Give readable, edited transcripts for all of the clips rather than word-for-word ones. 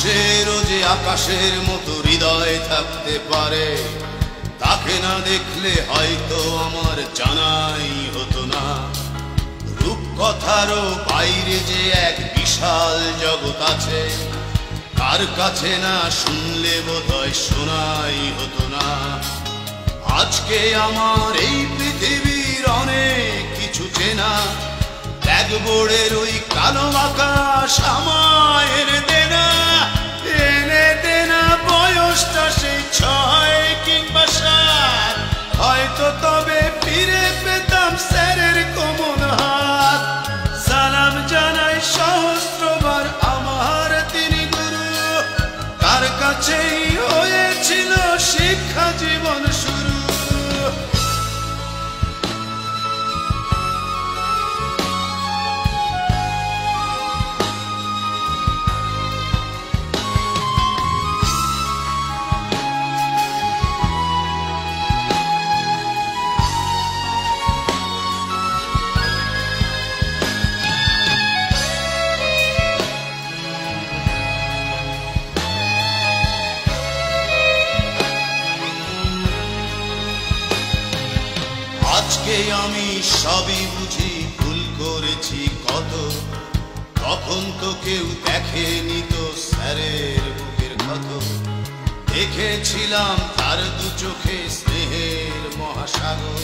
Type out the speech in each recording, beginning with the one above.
মানুষেরও যে আকাশের মতো হৃদয় থাকতে পারে, তাকে না দেখলে হয়তো আমার জানাই হতো না। রূপকথারও বাইরে যে এক বিশাল জগৎ আছে, তার কাছে না শুনলে বোধহয় শোনাই হতো না। আজকে আমার এই পৃথিবীর অনেক কিছু চেনা, ব্ল্যাকবোর্ডের ওই কালো আকাশ আমায় এনে দেনা, এনে দেনা। বয়সটা সেই 6 কিংবা 7, হয়তো তবে ফিরে পেতাম স্যারের কোমল হাত। সালাম জানাই সহস্রবার আমার তিনি গুরু, তার কাছেই হয়েছিল শিক্ষা জীবন শুরু। আজকে আমি সবই বুঝি, ভুল করেছি কত। তখন তো কেউ দেখেনি তো স্যারের বুকের ক্ষত। দেখেছিলাম তার দু চোখে স্নেহের মহাসাগর,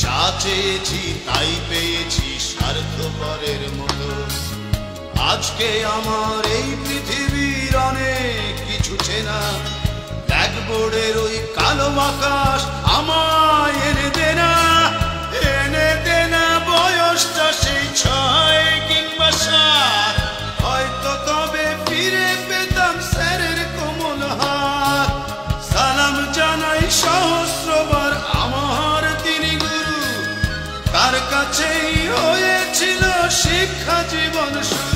যা চেয়েছি তাই পেয়েছি স্বার্থপরের মতো। আজকে আমার এই পৃথিবীর অনেক কিছু চেনা, ব্ল্যাকবোর্ডের ওই কালো আকাশ আমায় এনে দেনা, এনে দেনা। বয়সটা সেই 6 কিংবা 7, হয়তো তবে ফিরে পেতাম স্যারের কোমল হাত। সালাম জানাই সহস্রবার আমার তিনি গুরু, তার কাছেই হয়েছিল শিক্ষা জীবন শুরু।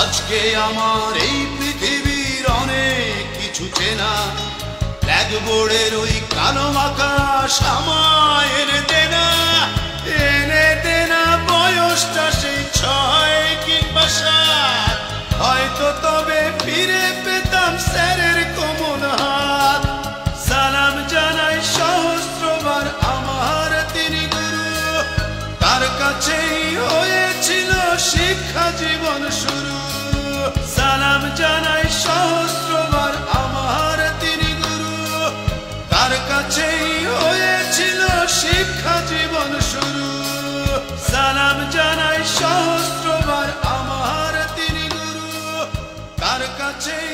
আজকে আমার এই পৃথিবীর অনেক কিছু চেনা, ব্ল্যাকবোর্ডের ওই কালো আকাশ আমায় এনে দেনা, এনে দেনা। বয়সটা সেই 6 কিংবা 7, হয়তো তবে ফিরে পেতাম স্যারের কোমল হাত। সালাম জানাই সহস্রবার আমার তিনি গুরু, তার কাছেই হয়েছিল শিক্ষা জীবন শুরু। সালাম জানাই সহস্রবার আমার তিনি গুরু, তার কাছেই হয়েছিল শিক্ষা জীবন শুরু। সালাম জানাই সহস্রবার আমার তিনি গুরু, তার কাছেই